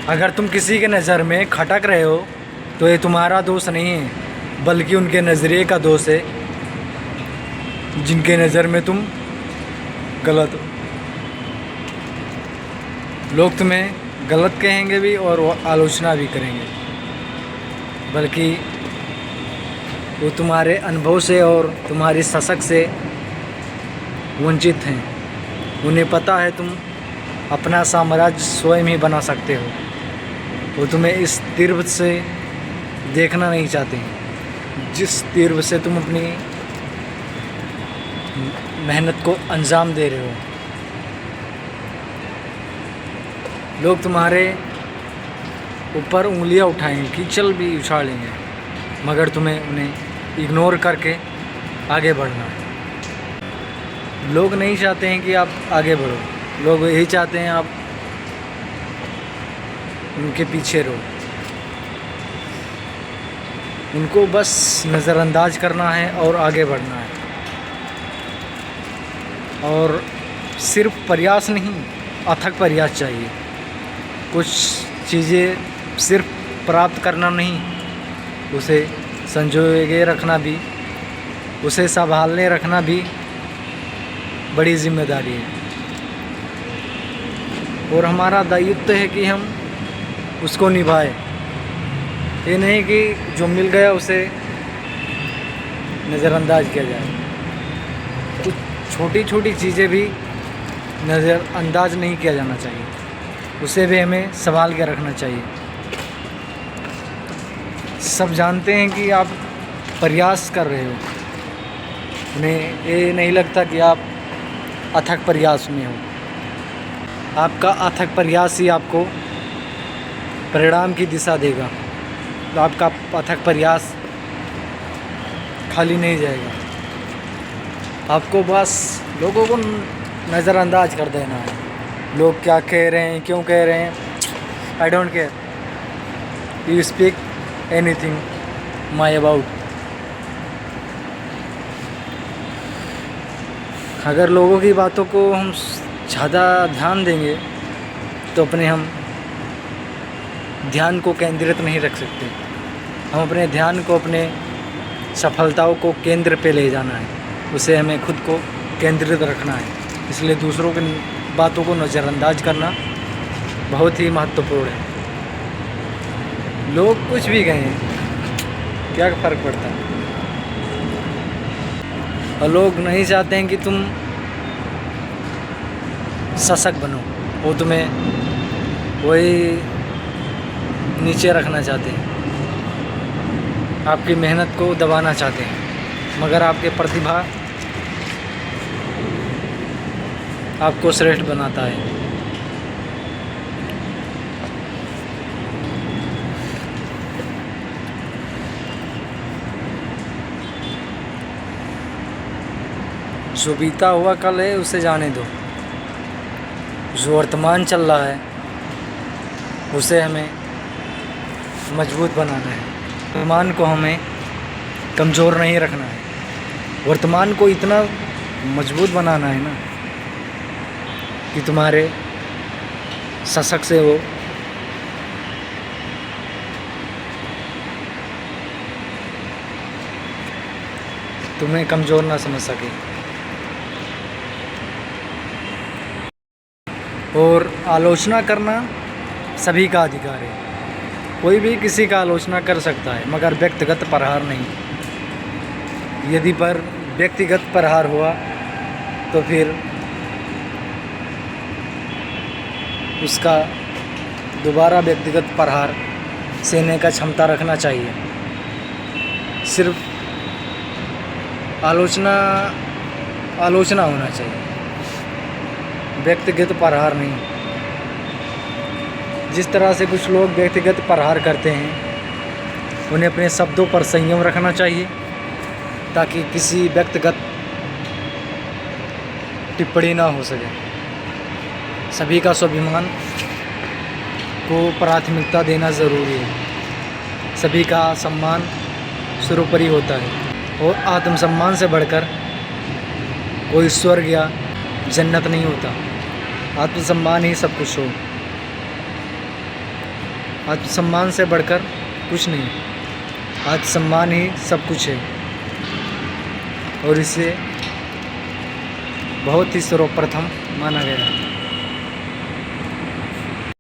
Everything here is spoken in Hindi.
अगर तुम किसी के नज़र में खटक रहे हो तो ये तुम्हारा दोष नहीं है, बल्कि उनके नज़रिए का दोष है, जिनके नज़र में तुम गलत हो। लोग तुम्हें गलत कहेंगे भी और वो आलोचना भी करेंगे, बल्कि वो तुम्हारे अनुभव से और तुम्हारी सशक्त से वंचित हैं। उन्हें पता है तुम अपना साम्राज्य स्वयं ही बना सकते हो। वो तुम्हें इस तीर से देखना नहीं चाहते, जिस तीर से तुम अपनी मेहनत को अंजाम दे रहे हो। लोग तुम्हारे ऊपर उंगलियां उठाएंगे, कीचड़ भी उछालेंगे, मगर तुम्हें उन्हें इग्नोर करके आगे बढ़ना है। लोग नहीं चाहते हैं कि आप आगे बढ़ो, लोग यही चाहते हैं आप उनके पीछे रहो। उनको बस नज़रअंदाज करना है और आगे बढ़ना है। और सिर्फ प्रयास नहीं, अथक प्रयास चाहिए। कुछ चीज़ें सिर्फ प्राप्त करना नहीं, उसे संजोए रखना भी, उसे संभालने रखना भी बड़ी जिम्मेदारी है। और हमारा दायित्व है कि हम उसको निभाएं। ये नहीं कि जो मिल गया उसे नज़रअंदाज किया जाए। कुछ छोटी छोटी चीज़ें भी नज़रअंदाज नहीं किया जाना चाहिए, उसे भी हमें संभाल के रखना चाहिए। सब जानते हैं कि आप प्रयास कर रहे हो, उन्हें ये नहीं लगता कि आप अथक प्रयास में हो। आपका अथक प्रयास ही आपको परिणाम की दिशा देगा। तो आपका अथक प्रयास खाली नहीं जाएगा। आपको बस लोगों को नज़रअंदाज कर देना है। लोग क्या कह रहे हैं, क्यों कह रहे हैं, I don't care. You speak anything my about. अगर लोगों की बातों को हम ज़्यादा ध्यान देंगे तो हम ध्यान को केंद्रित नहीं रख सकते। हम अपने ध्यान को, अपने सफलताओं को केंद्र पे ले जाना है, उसे हमें खुद को केंद्रित रखना है। इसलिए दूसरों की बातों को नज़रअंदाज करना बहुत ही महत्वपूर्ण है। लोग कुछ भी कहें, क्या फ़र्क पड़ता है। और लोग नहीं चाहते हैं कि तुम सशक्त बनो, वो तुम्हें वही नीचे रखना चाहते हैं, आपकी मेहनत को दबाना चाहते हैं। मगर आपके प्रतिभा आपको श्रेष्ठ बनाता है। जो बीता हुआ कल है उसे जाने दो। जो वर्तमान चल रहा है उसे हमें मजबूत बनाना है। वर्तमान को हमें कमज़ोर नहीं रखना है। वर्तमान को इतना मजबूत बनाना है ना कि तुम्हारे सशक्त से वो तुम्हें कमज़ोर ना समझ सके। और आलोचना करना सभी का अधिकार है। कोई भी किसी का आलोचना कर सकता है, मगर व्यक्तिगत प्रहार नहीं। यदि पर व्यक्तिगत प्रहार हुआ तो फिर उसका दोबारा व्यक्तिगत प्रहार सहने का क्षमता रखना चाहिए। सिर्फ आलोचना होना चाहिए, व्यक्तिगत प्रहार नहीं। जिस तरह से कुछ लोग व्यक्तिगत प्रहार करते हैं, उन्हें अपने शब्दों पर संयम रखना चाहिए ताकि किसी व्यक्तिगत टिप्पणी ना हो सके। सभी का स्वाभिमान को प्राथमिकता देना ज़रूरी है। सभी का सम्मान सर्वोपरि होता है और आत्मसम्मान से बढ़कर कोई स्वर्ग या जन्नत नहीं होता। आत्मसम्मान ही सब कुछ हो। आत्मसम्मान से बढ़कर कुछ नहीं है। आत्मसम्मान ही सब कुछ है और इसे बहुत ही सर्वप्रथम माना गया है।